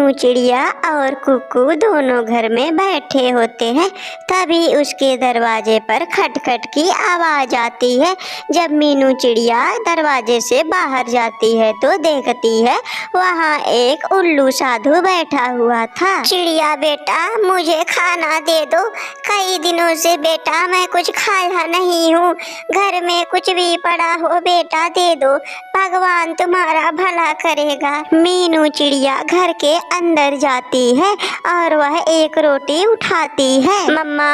मीनू चिड़िया और कुकू दोनों घर में बैठे होते हैं। तभी उसके दरवाजे पर खटखट की आवाज आती है। जब मीनू चिड़िया दरवाजे से बाहर जाती है तो देखती है वहाँ एक उल्लू साधु बैठा हुआ था। चिड़िया बेटा, मुझे खाना दे दो। कई दिनों से बेटा मैं कुछ खाया नहीं हूँ। घर में कुछ भी पड़ा हो बेटा दे दो, भगवान तुम्हारा भला करेगा। मीनू चिड़िया घर के अंदर जाती है और वह एक रोटी उठाती है। मम्मा,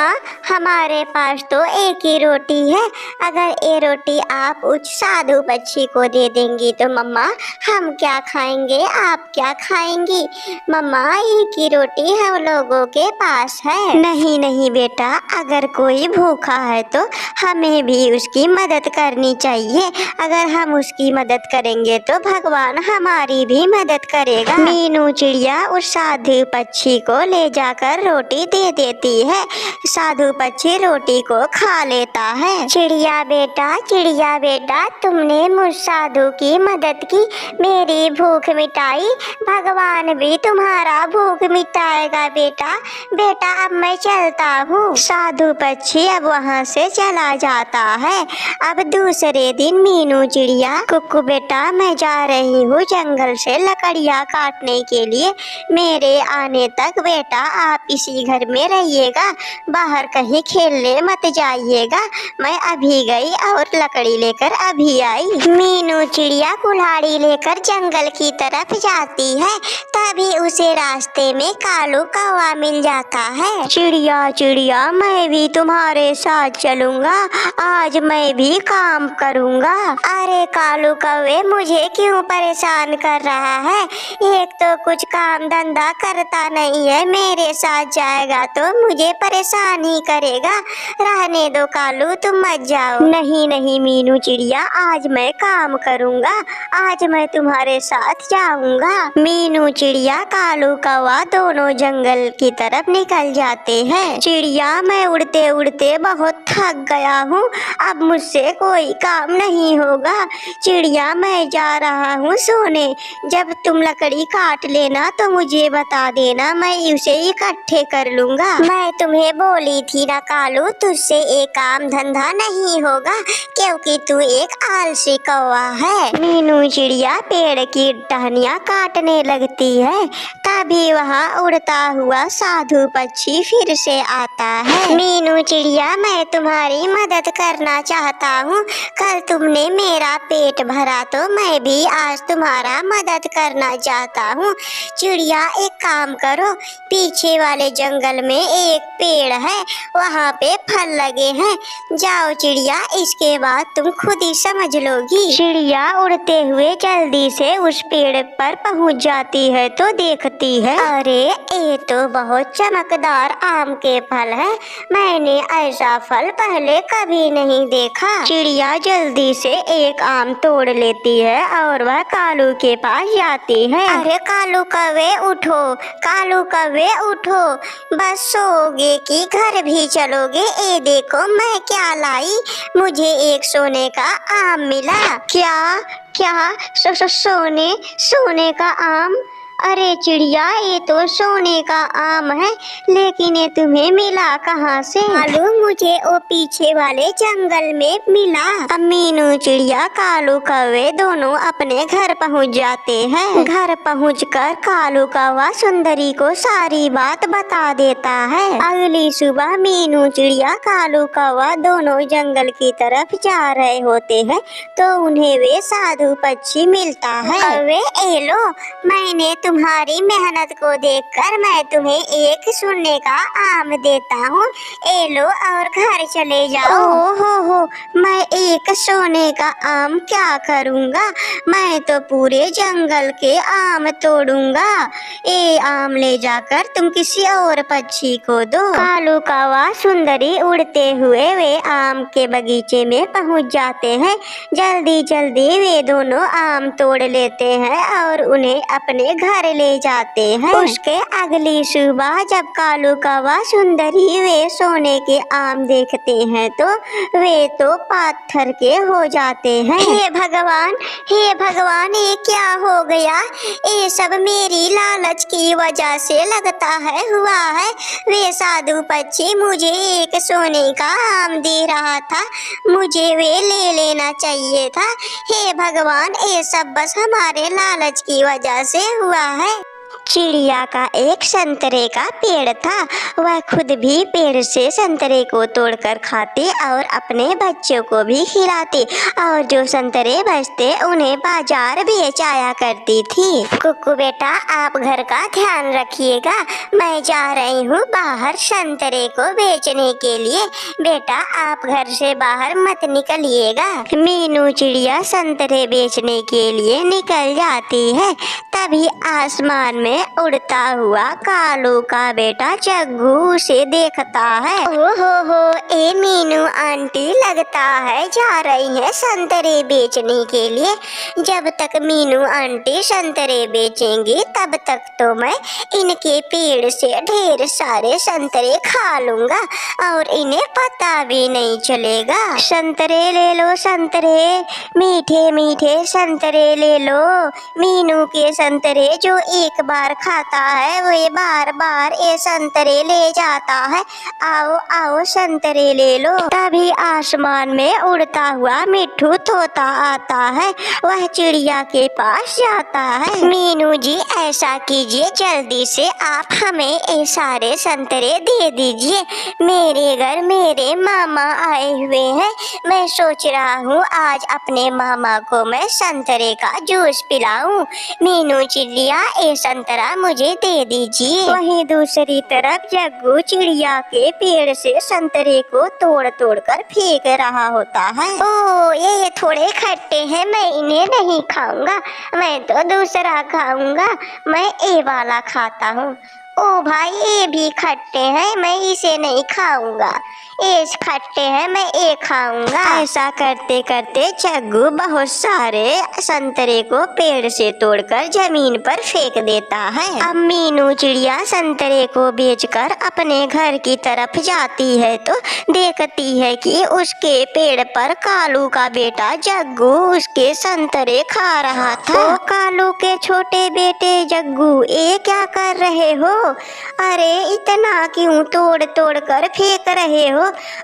हमारे पास तो एक ही रोटी है। अगर ये रोटी आप उस साधु पक्षी को दे देंगी तो मम्मा हम क्या खाएंगे, आप क्या खाएंगी? मम्मा, एक ही रोटी हम लोगों के पास है। नहीं नहीं बेटा, अगर कोई भूखा है तो हमें भी उसकी मदद करनी चाहिए। अगर हम उसकी मदद करेंगे तो भगवान हमारी भी मदद करेगा। मीनू चिड़िया उस साधु पक्षी को ले जाकर रोटी दे देती है। साधु पक्षी रोटी को खा लेता है। चिड़िया बेटा, तुमने मुझ साधु की मदद की, मेरी भूख मिटाई, भगवान भी तुम्हारा भूख मिटाएगा। बेटा अब मैं चलता हूँ। साधु पक्षी अब वहाँ से चला जाता है। अब दूसरे दिन मीनू चिड़िया, कुकू बेटा मैं जा रही हूँ जंगल से लकड़ियाँ काटने के लिए। मेरे आने तक बेटा आप इसी घर में रहिएगा, बाहर कहीं खेलने मत जाइएगा। मैं अभी गई और लकड़ी लेकर अभी आई। मीनू चिड़िया कुल्हाड़ी लेकर जंगल की तरफ जाती है। तभी उसे रास्ते में कालू कौवा मिल जाता है। चिड़िया मैं भी तुम्हारे साथ चलूंगा, आज मैं भी काम करूंगा। अरे कालू कौवे, मुझे क्यों परेशान कर रहा है? एक तो कुछ काम धंधा करता नहीं है, मेरे साथ जाएगा तो मुझे परेशान ही करेगा। रहने दो कालू, तुम मत जाओ। नहीं मीनू चिड़िया, आज मैं काम करूंगा, आज मैं तुम्हारे साथ जाऊंगा। मीनू चिड़िया कालू कौवा दोनों जंगल की तरफ निकल जाते हैं। चिड़िया मैं उड़ते उड़ते बहुत थक गया हूँ, अब मुझसे कोई काम नहीं होगा। चिड़िया मैं जा रहा हूँ सोने। जब तुम लकड़ी काट लेना तो मुझे बता देना, मैं उसे इकट्ठे कर लूंगा। मैं तुम्हें बोली थी ना कालू, तुझसे एक काम धंधा नहीं होगा क्योंकि तू एक आलसी कौवा है। मीनू चिड़िया पेड़ की टहनियाँ काटने लगती है। तभी वहाँ उड़ता हुआ साधु पक्षी फिर से आता है। मीनू चिड़िया मैं तुम्हारी मदद करना चाहता हूँ। कल तुमने मेरा पेट भरा तो मैं भी आज तुम्हारा मदद करना चाहता हूँ। चिड़िया एक काम करो, पीछे वाले जंगल में एक पेड़ है, वहाँ पे फल लगे हैं। जाओ चिड़िया, इसके बाद तुम खुद ही समझ लोगी। चिड़िया उड़ते हुए जल्दी से उस पेड़ पर पहुँच जाती है तो देखती है, अरे ये तो बहुत चमकदार आम के फल है। मैंने ऐसा फल पहले कभी नहीं देखा। चिड़िया जल्दी से एक आम तोड़ लेती है और वह कालू के पास जाती है। अरे कालू कौवे उठो, बस सोओगे कि घर भी चलोगे? ये देखो मैं क्या लाई, मुझे एक सोने का आम मिला। क्या सोने का आम? अरे चिड़िया, ये तो सोने का आम है, लेकिन ये तुम्हें मिला कहाँ से? कालू, मुझे वो पीछे वाले जंगल में मिला। अब मीनू चिड़िया कालू कौवे दोनों अपने घर पहुँच जाते हैं। घर पहुँचकर कालू कौवा सुंदरी को सारी बात बता देता है। अगली सुबह मीनू चिड़िया कालू कौवा दोनों जंगल की तरफ जा रहे होते हैं तो उन्हें वे साधु पक्षी मिलता है। कौवे, ए लो, मैंने तुम्हारी मेहनत को देखकर मैं तुम्हें एक सोने का आम देता हूँ, ए लो और घर चले जाओ। हो, मैं एक सोने का आम क्या करूँगा? मैं तो पूरे जंगल के आम तोड़ूंगा। ये आम ले जाकर तुम किसी और पक्षी को दो। कालू कौवा सुंदरी उड़ते हुए वे आम के बगीचे में पहुँच जाते हैं। जल्दी वे दोनों आम तोड़ लेते हैं और उन्हें अपने घर घर ले जाते हैं। उसके अगली सुबह जब कालू कौवा सुंदरी वे सोने के आम देखते हैं तो वे तो पाथर के हो जाते हैं। हे भगवान, हे भगवान, ये क्या हो गया? ये सब मेरी लालच की वजह से लगता है हुआ है। वे साधु पक्षी मुझे एक सोने का आम दे रहा था, मुझे वे ले लेना चाहिए था। हे भगवान, ये सब बस हमारे लालच की वजह से हुआ है। चिड़िया का एक संतरे का पेड़ था। वह खुद भी पेड़ से संतरे को तोड़कर खाती और अपने बच्चों को भी खिलाती और जो संतरे बचते उन्हें बाजार बेच आया करती थी। कुक्कू बेटा, आप घर का ध्यान रखिएगा, मैं जा रही हूँ बाहर संतरे को बेचने के लिए। बेटा, आप घर से बाहर मत निकलिएगा। मीनू चिड़िया संतरे बेचने के लिए निकल जाती है। तभी आसमान में उड़ता हुआ कालू का बेटा जग्गू उसे देखता है। ओहो, ए मीनू आंटी लगता है जा रही है संतरे बेचने के लिए। जब तक मीनू आंटी संतरे बेचेंगी तब तक तो मैं इनके पेड़ से ढेर सारे संतरे खा लूंगा और इन्हें पता भी नहीं चलेगा। संतरे ले लो संतरे, मीठे मीठे संतरे ले लो। मीनू के संतरे जो एक बार खाता है वे बार बार ये संतरे ले जाता है। आओ आओ संतरे ले लो। तभी आसमान में उड़ता हुआ मिट्ठू तोता आता है। वह चिड़िया के पास जाता है। मीनू जी, ऐसा कीजिए, जल्दी से आप हमें ये सारे संतरे दे दीजिए। मेरे घर मेरे मामा आए हुए हैं। मैं सोच रहा हूँ आज अपने मामा को मैं संतरे का जूस पिलाऊं। मीनू चिड़िया, ये संतरा मुझे दे दीजिए। वहीं दूसरी तरफ जग्गू चिड़िया के पेड़ से संतरे को तोड़ तोड़ कर फेंक रहा होता है। ओ, ये थोड़े खट्टे हैं, मैं इन्हें नहीं खाऊंगा, मैं तो दूसरा खाऊंगा, मैं ये वाला खाता हूँ। ओ भाई, ये भी खट्टे हैं, मैं इसे नहीं खाऊंगा। ये खट्टे हैं, मैं ये खाऊंगा। ऐसा करते करते जग्गू बहुत सारे संतरे को पेड़ से तोड़कर जमीन पर फेंक देता है। अब मीनू चिड़िया संतरे को बेचकर अपने घर की तरफ जाती है तो देखती है कि उसके पेड़ पर कालू का बेटा जग्गू उसके संतरे खा रहा था। तो कालू के छोटे बेटे जग्गू, ये क्या कर रहे हो? अरे इतना क्यों तोड़ तोड़ कर फेंक रहे हो?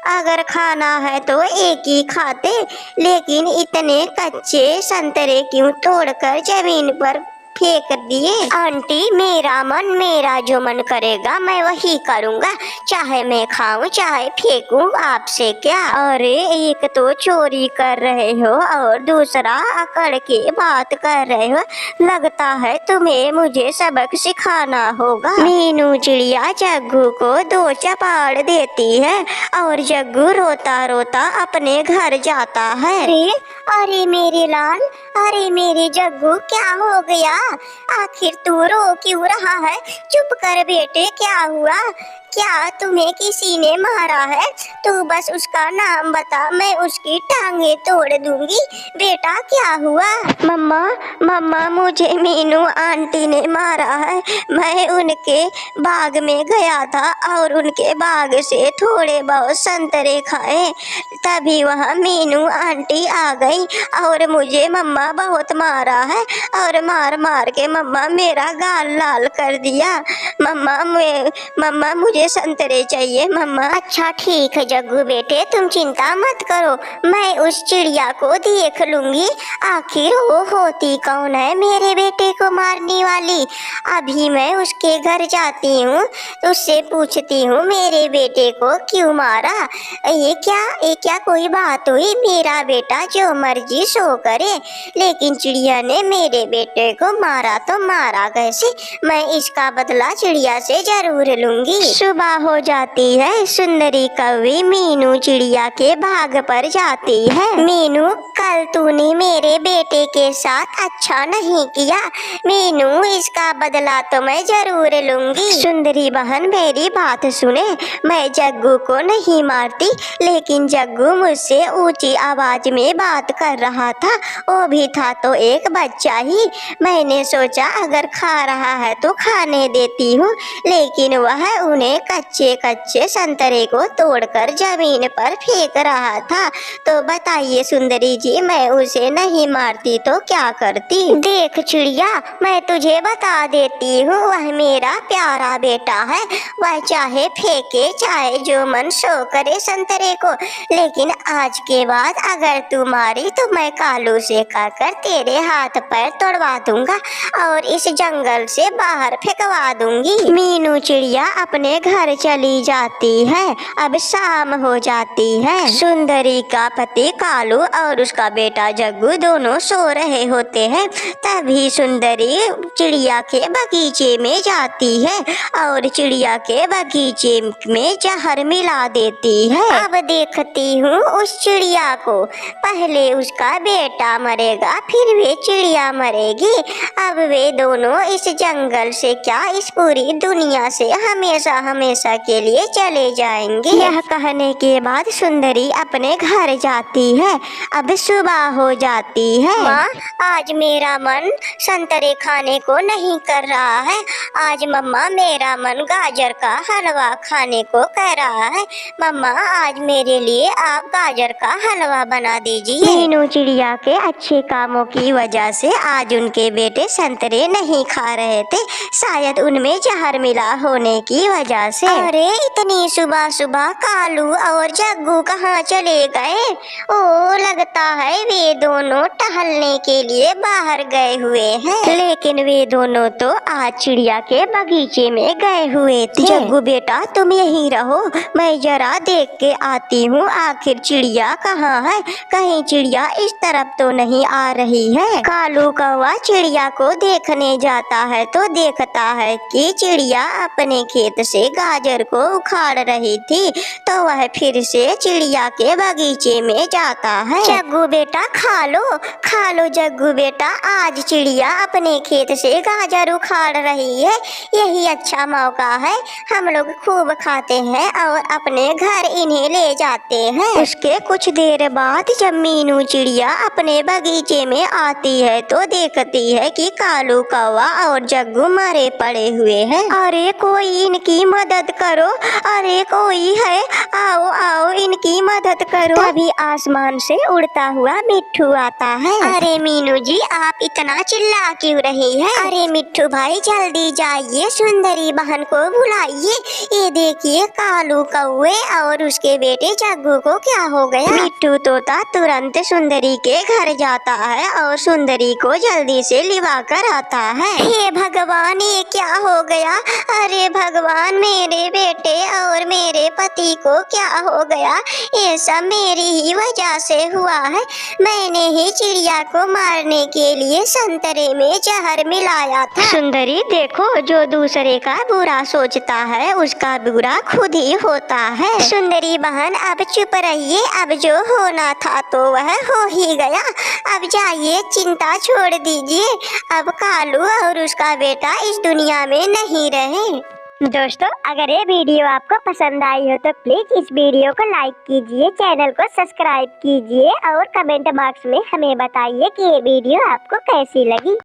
अगर खाना है तो एक ही खाते, लेकिन इतने कच्चे संतरे क्यों तोड़कर जमीन पर फेंक दिए? आंटी, मेरा जो मन करेगा मैं वही करूँगा, चाहे मैं खाऊं चाहे फेंकूं, आपसे क्या। अरे एक तो चोरी कर रहे हो और दूसरा अकड़ के बात कर रहे हो, लगता है तुम्हें मुझे सबक सिखाना होगा। मीनू चिड़िया जग्गू को 2 चपाड़ देती है और जग्गू रोता रोता अपने घर जाता है। अरे मेरे लाल, अरे मेरे जग्गू, क्या हो गया? आखिर तू रो क्यों रहा है? चुप कर बेटे, क्या हुआ? क्या तुम्हें किसी ने मारा है? तू बस उसका नाम बता, मैं उसकी टांगे तोड़ दूंगी। बेटा क्या हुआ? मम्मा, मुझे मीनू आंटी ने मारा है। मैं उनके बाग में गया था और उनके बाग से थोड़े बहुत संतरे खाए, तभी वहाँ मीनू आंटी आ गई और मुझे मम्मा बहुत मारा है और मार मार के मम्मा मेरा गाल लाल कर दिया। मम्मा मुझे संतरे चाहिए मम्मा। अच्छा ठीक है जग्गू बेटे, तुम चिंता मत करो, मैं उस चिड़िया को देख लूंगी, आखिर वो होती कौन है मेरे बेटे को मारने वाली। अभी मैं उसके घर जाती हूँ, उससे पूछती हूँ मेरे बेटे को क्यों मारा। ये क्या कोई बात हुई? मेरा बेटा जो मर्जी सो करे, लेकिन चिड़िया ने मेरे बेटे को मारा तो मारा कैसे? मैं इसका बदला चिड़िया से जरूर लूंगी। सुबह हो जाती है। सुंदरी कौवी मीनू चिड़िया के भाग पर जाती है। मीनू, कल तूने मेरे बेटे के साथ अच्छा नहीं किया। मीनू, इसका बदला तो मैं जरूर लूंगी। सुंदरी बहन, मेरी बात सुने। मैं जग्गू को नहीं मारती, लेकिन जग्गू मुझसे ऊंची आवाज में बात कर रहा था। वो भी था तो एक बच्चा ही। मैंने सोचा अगर खा रहा है तो खाने देती हूँ, लेकिन वह उन्हें कच्चे कच्चे संतरे को तोड़कर जमीन पर फेंक रहा था। तो बताइए सुंदरी जी, मैं उसे नहीं मारती तो क्या करती? देख चिड़िया, मैं तुझे बता देती हूँ, वह मेरा प्यारा बेटा है। वह चाहे फेंके चाहे जो मन सो करे संतरे को, लेकिन आज के बाद अगर तू मारी तो मैं कालू से कहकर तेरे हाथ पैर तोड़वा दूंगा और इस जंगल से बाहर फेंकवा दूंगी। मीनू चिड़िया अपने घर चली जाती है। अब शाम हो जाती है। सुंदरी का पति कालू और उसका बेटा जग्गू दोनों सो रहे होते हैं। तभी सुंदरी चिड़िया के बगीचे में जाती है और चिड़िया के बगीचे में जहर मिला देती है। अब देखती हूँ उस चिड़िया को, पहले उसका बेटा मरेगा फिर वे चिड़िया मरेगी। अब वे दोनों इस जंगल से क्या इस पूरी दुनिया से हमेशा हमेशा के लिए चले जाएंगे। यह कहने के बाद सुंदरी अपने घर जाती है। अब सुबह हो जाती है। माँ, आज मेरा मन संतरे खाने को नहीं कर रहा है। आज मम्मा मेरा मन गाजर का हलवा खाने को कह रहा है। मम्मा, आज मेरे लिए आप गाजर का हलवा बना दीजिए। मीनू चिड़िया के अच्छे कामों की वजह से आज उनके बेटे संतरे नहीं खा रहे थे, शायद उनमें जहर मिला होने की वजह से। अरे इतनी सुबह सुबह कालू और जग्गू कहाँ चले गए? ओ, लगता है वे दोनों टहलने के लिए बाहर गए हुए हैं। लेकिन वे दोनों तो आज चिड़िया के बगीचे में गए हुए थे। जग्गू बेटा, तुम यहीं रहो, मैं जरा देख के आती हूँ आखिर चिड़िया कहाँ है। कहीं चिड़िया इस तरफ तो नहीं आ रही है। कालू कौवा चिड़िया को देखने जाता है तो देखता है कि चिड़िया अपने खेत से गाजर को उखाड़ रही थी, तो वह फिर से चिड़िया के बगीचे में जाता है। जग्गू बेटा, खा लो जग्गू बेटा, आज चिड़िया अपने खेत से गाजर उखाड़ रही है। यही अच्छा मौका है, हम लोग खूब खाते हैं और अपने घर इन्हें ले जाते हैं। उसके कुछ देर बाद जब मीनू चिड़िया अपने बगीचे में आती है तो देखती है कि कालू कौवा और जग्गू मरे पड़े हुए हैं। अरे कोई इनकी मदद करो, अरे कोई है, आओ आओ इनकी मदद करो। तभी आसमान से उड़ता हुआ मिट्ठू आता है। अरे मीनू जी, आप इतना चिल्ला क्यों रही है? अरे मिट्ठू भाई, जल्दी जाइए, सुंदरी बहन को बुलाइए। ये देखिए कालू कौवे और उसके बेटे जग्गू को क्या हो गया। मिट्ठू तोता तुरंत सुंदरी के घर जाता है और सुंदरी को जल्दी से लिवा कर आता है। हे भगवान, ये क्या हो गया? अरे भगवान, मेरे बेटे और मेरे पति को क्या हो गया? ये सब मेरी ही वजह से हुआ है। मैंने ही चिड़िया को मारने के लिए संतरे में जहर मिलाया था। सुंदरी देखो, जो दूसरे का बुरा सोचता है उसका बुरा खुद ही होता है। सुंदरी बहन, अब चुप रहिए, अब जो होना था तो वह हो ही गया। अब जाइए, चिंता छोड़ दीजिए। अब कालू और उसका बेटा इस दुनिया में नहीं रहे। दोस्तों, अगर ये वीडियो आपको पसंद आई हो तो प्लीज इस वीडियो को लाइक कीजिए, चैनल को सब्सक्राइब कीजिए और कमेंट बॉक्स में हमें बताइए कि ये वीडियो आपको कैसी लगी।